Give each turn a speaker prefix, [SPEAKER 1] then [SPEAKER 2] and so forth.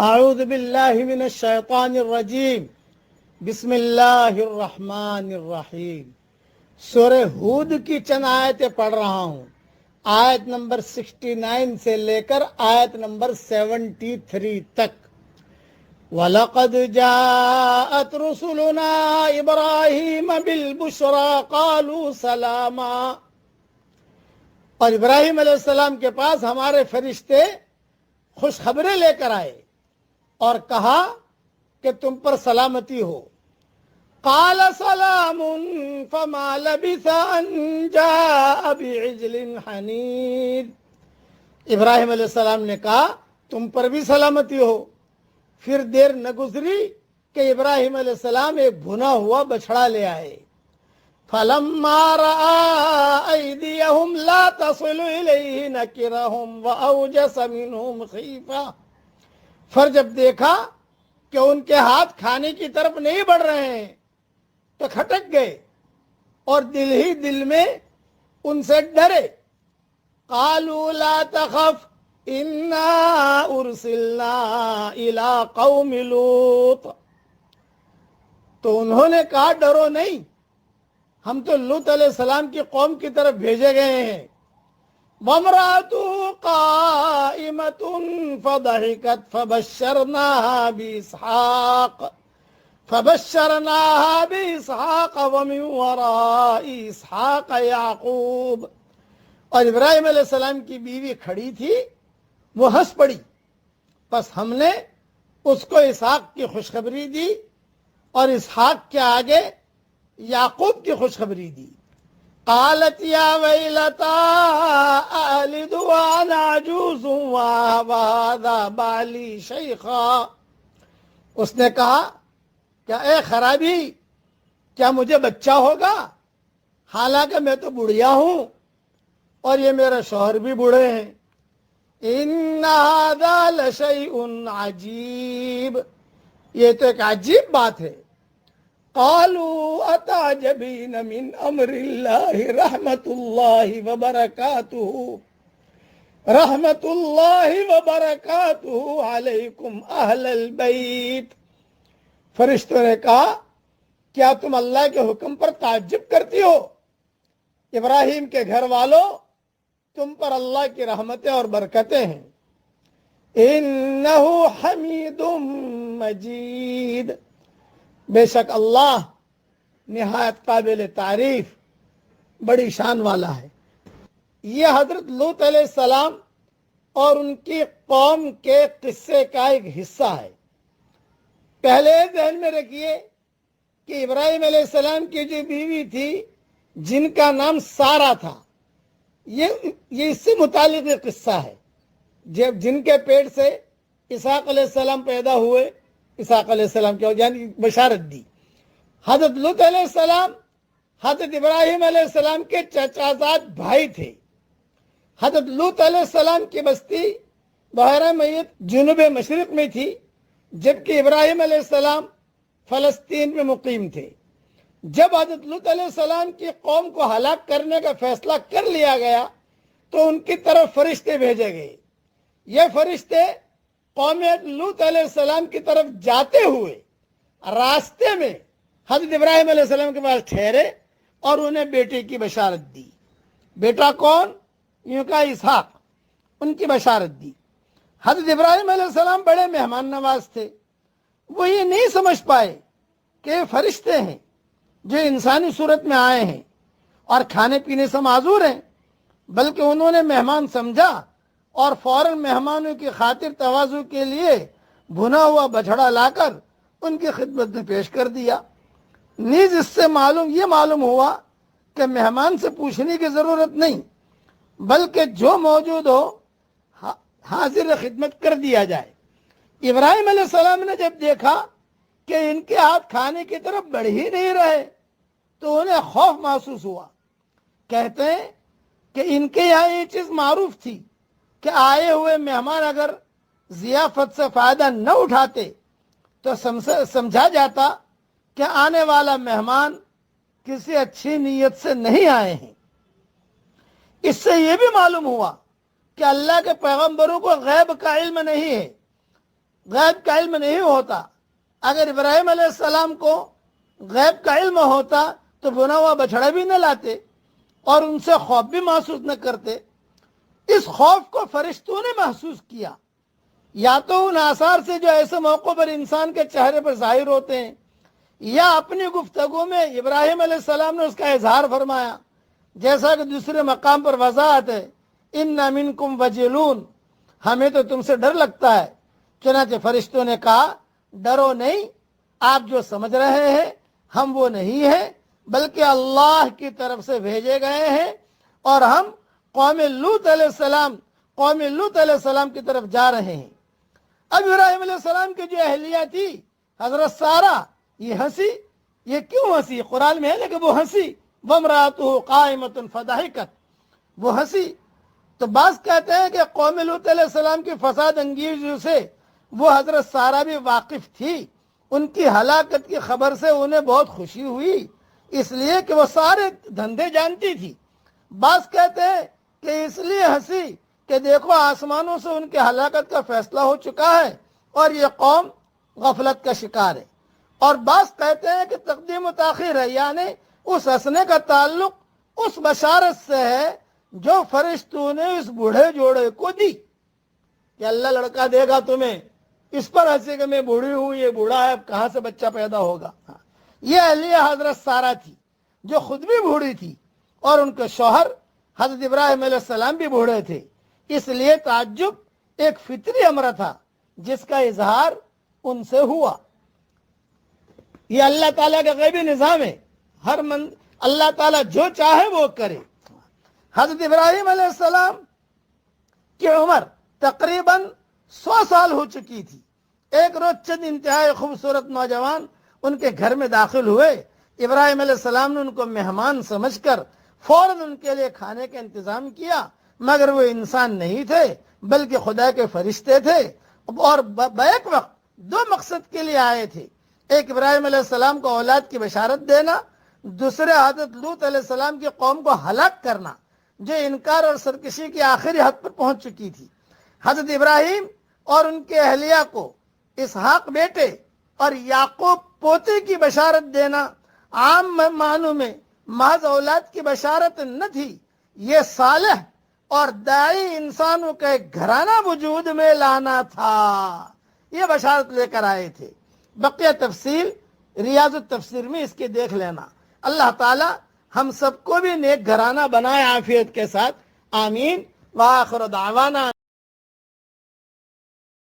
[SPEAKER 1] اعوذ باللہ من الشیطان الرجیم بسم اللہ الرحمن الرحیم۔ سورہ ہود کی چند آیتیں پڑھ رہا ہوں، آیت نمبر 69 سے لے کر آیت نمبر 73 تک۔ وَلَقَدْ جَاءَتْ رُسُلُنَا إِبْرَاهِيمَ بِالْبُشْرَىٰ قَالُوا سَلَامًا۔ اور ابراہیم علیہ السلام کے پاس ہمارے فرشتے خوشخبریں لے کر آئے اور کہا کہ تم پر سلامتی ہو۔ قال سلام فما لبث ان جاء بعجل حنید۔ ابراہیم علیہ السلام نے کہا تم پر بھی سلامتی ہو۔ پھر دیر نہ گزری کہ ابراہیم علیہ السلام ایک بھنا ہوا بچھڑا لے آئے۔ فلما رأى أيديهم لا تصل إليه نكرهم وأوجس منهم خيفة۔ پھر جب دیکھا کہ ان کے ہاتھ کھانے کی طرف نہیں بڑھ رہے ہیں تو کھٹک گئے اور دل ہی دل میں ان سے ڈرے۔ قالوا لا تخف انا ارسلنا الى قوم لوط۔ تو انہوں نے کہا ڈرو نہیں، ہم تو لوط علیہ السلام کی قوم کی طرف بھیجے گئے ہیں۔ وامرأته قائمة فضحكت فبشرناها بإسحاق ومن وراء إسحاق يعقوب۔ اور ابراہیم علیہ السلام کی بیوی کھڑی تھی، وہ ہنس پڑی، پس ہم نے اس کو اسحاق کی خوشخبری دی اور اسحاق کے آگے یعقوب کی خوشخبری دی۔ قالت یا ویلتا أألد وأنا عجوز وهذا بعلی شیخا۔ اس نے کہا کیا اے خرابی، کیا مجھے بچہ ہوگا حالانکہ میں تو بڑھیا ہوں اور یہ میرا شوہر بھی بوڑھے ہیں۔ ان هذا لشیء عجیب، یہ تو ایک عجیب بات ہے۔ قالوا اتعجبین من امر اللہ رحمت اللہ وبرکاتہ علیکم اہل البیت۔ فرشتوں نے کہا کیا تم اللہ کے حکم پر تعجب کرتی ہو؟ ابراہیم کے گھر والوں، تم پر اللہ کی رحمتیں اور برکتیں ہیں۔ انہ حمید مجید، بے شک اللہ نہایت قابل تعریف، بڑی شان والا ہے۔ یہ حضرت لوط علیہ السلام اور ان کی قوم کے قصے کا ایک حصہ ہے۔ پہلے ذہن میں رکھیے کہ ابراہیم علیہ السلام کی جو بیوی تھی جن کا نام سارا تھا، یہ اس سے متعلق ایک قصہ ہے۔ جب جن کے پیٹ سے اسحاق علیہ السلام پیدا ہوئے، اسحاق علیہ السلام کی یعنی بشارت دی۔ حضرت لوط علیہ السلام حضرت ابراہیم علیہ السلام کے چچازاد بھائی تھے۔ حضرت لوط علیہ السلام کی بستی بحیرہ میت جنوب مشرق میں تھی، جبکہ ابراہیم علیہ السلام فلسطین میں مقیم تھے۔ جب حضرت لوط علیہ السلام کی قوم کو ہلاک کرنے کا فیصلہ کر لیا گیا تو ان کی طرف فرشتے بھیجے گئے۔ یہ فرشتے قوم لوط علیہ السلام کی طرف جاتے ہوئے راستے میں حضرت ابراہیم علیہ السلام کے پاس ٹھہرے اور انہیں بیٹے کی بشارت دی۔ بیٹا کون؟ یوں کہا اسحاق، ان کی بشارت دی۔ حضرت ابراہیم علیہ السلام بڑے مہمان نواز تھے، وہ یہ نہیں سمجھ پائے کہ یہ فرشتے ہیں جو انسانی صورت میں آئے ہیں اور کھانے پینے سے معذور ہیں، بلکہ انہوں نے مہمان سمجھا اور فوراً مہمانوں کی خاطر تواضع کے لیے بھنا ہوا بچھڑا لا کر ان کی خدمت میں پیش کر دیا۔ نیز اس سے یہ معلوم ہوا کہ مہمان سے پوچھنے کی ضرورت نہیں، بلکہ جو موجود ہو حاضر خدمت کر دیا جائے۔ ابراہیم علیہ السلام نے جب دیکھا کہ ان کے ہاتھ کھانے کی طرف بڑھ ہی نہیں رہے تو انہیں خوف محسوس ہوا۔ کہتے ہیں کہ ان کے یہاں یہ چیز معروف تھی کہ آئے ہوئے مہمان اگر ضیافت سے فائدہ نہ اٹھاتے تو سمجھا جاتا کہ آنے والا مہمان کسی اچھی نیت سے نہیں آئے ہیں۔ اس سے یہ بھی معلوم ہوا کہ اللہ کے پیغمبروں کو غیب کا علم نہیں ہے، غیب کا علم نہیں ہوتا. اگر ابراہیم علیہ السلام کو غیب کا علم ہوتا تو بنا ہوا بچڑا بھی نہ لاتے اور ان سے خوف بھی محسوس نہ کرتے. اس خوف کو فرشتوں نے محسوس کیا، یا تو ان آثار سے جو ایسے موقع پر انسان کے چہرے پر ظاہر ہوتے ہیں، یا اپنی گفتگو میں ابراہیم علیہ السلام نے اس کا اظہار فرمایا، جیسا کہ دوسرے مقام پر وضاحت ہے، ان منکم وجلون، ہمیں تو تم سے ڈر لگتا ہے. چنانچہ فرشتوں نے کہا ڈرو نہیں، آپ جو سمجھ رہے ہیں ہم وہ نہیں ہیں، بلکہ اللہ کی طرف سے بھیجے گئے ہیں، اور ہم قوم لوط علیہ السلام کی طرف جا رہے ہیں. اب ابراہیم علیہ السلام کی جو اہلیہ تھی حضرت سارہ، یہ ہنسی. یہ کیوں ہنسی؟ قرآن میں ہے نا کہ وہ ہنسی، وامرأتہ قائمۃ فضحکت، وہ ہنسی. تو بعض کہتے ہیں کہ قوم لوط علیہ السلام کی فساد انگیزیوں سے وہ حضرت سارہ بھی واقف تھی. ان کی ہلاکت کی خبر سے انہیں بہت خوشی ہوئی، اس لیے کہ وہ سارے دھندے جانتی تھی. بعض کہتے ہیں کہ اس لیے ہنسی کہ دیکھو آسمانوں سے ان کی ہلاکت کا فیصلہ ہو چکا ہے اور یہ قوم غفلت کا شکار ہے. اور بعض کہتے ہیں کہ تقدیم و تاخیر ہے، یعنی اس ہنسنے کا تعلق اس بشارت سے ہے جو فرشتوں نے اس بوڑھے جوڑے کو دی کہ اللہ لڑکا دے گا تمہیں. اس پر ہنسی کہ میں بوڑھی ہوں، یہ بوڑھا ہے، اب کہاں سے بچہ پیدا ہوگا. یہ اہلیہ حضرت سارہ تھی جو خود بھی بوڑھی تھی، اور ان کے شوہر حضرت ابراہیم علیہ السلام بھی بوڑھے تھے. اس لیے تعجب ایک فطری امر تھا جس کا اظہار ان سے ہوا. یہ اللہ تعالیٰ کا غیبی نظام ہے، اللہ تعالیٰ جو چاہے وہ کرے. حضرت ابراہیم علیہ السلام کی عمر تقریباً 100 سال ہو چکی تھی. ایک روز چند انتہائی خوبصورت نوجوان ان کے گھر میں داخل ہوئے. ابراہیم علیہ السلام نے ان کو مہمان سمجھ کر فوراً ان کے لیے کھانے کا انتظام کیا، مگر وہ انسان نہیں تھے بلکہ خدا کے فرشتے تھے، اور بیک وقت 2 مقصد کے لیے آئے تھے. ایک ابراہیم علیہ السلام کو اولاد کی بشارت دینا، دوسرے حضرت لوط علیہ السلام کی قوم کو ہلاک کرنا جو انکار اور سرکشی کی آخری حد پر پہنچ چکی تھی. حضرت ابراہیم اور ان کے اہلیہ کو اسحاق بیٹے اور یعقوب پوتے کی بشارت دینا عام معنوں میں محض اولاد کی بشارت نہ تھی، یہ صالح اور داعی انسانوں کا ایک گھرانہ وجود میں لانا تھا. یہ بشارت لے کر آئے تھے. بقیہ تفصیل ریاض التفسیر میں اس کے دیکھ لینا. اللہ تعالی ہم سب کو بھی نیک گھرانہ بنائے عافیت کے ساتھ. آمین. وآخر دعوانا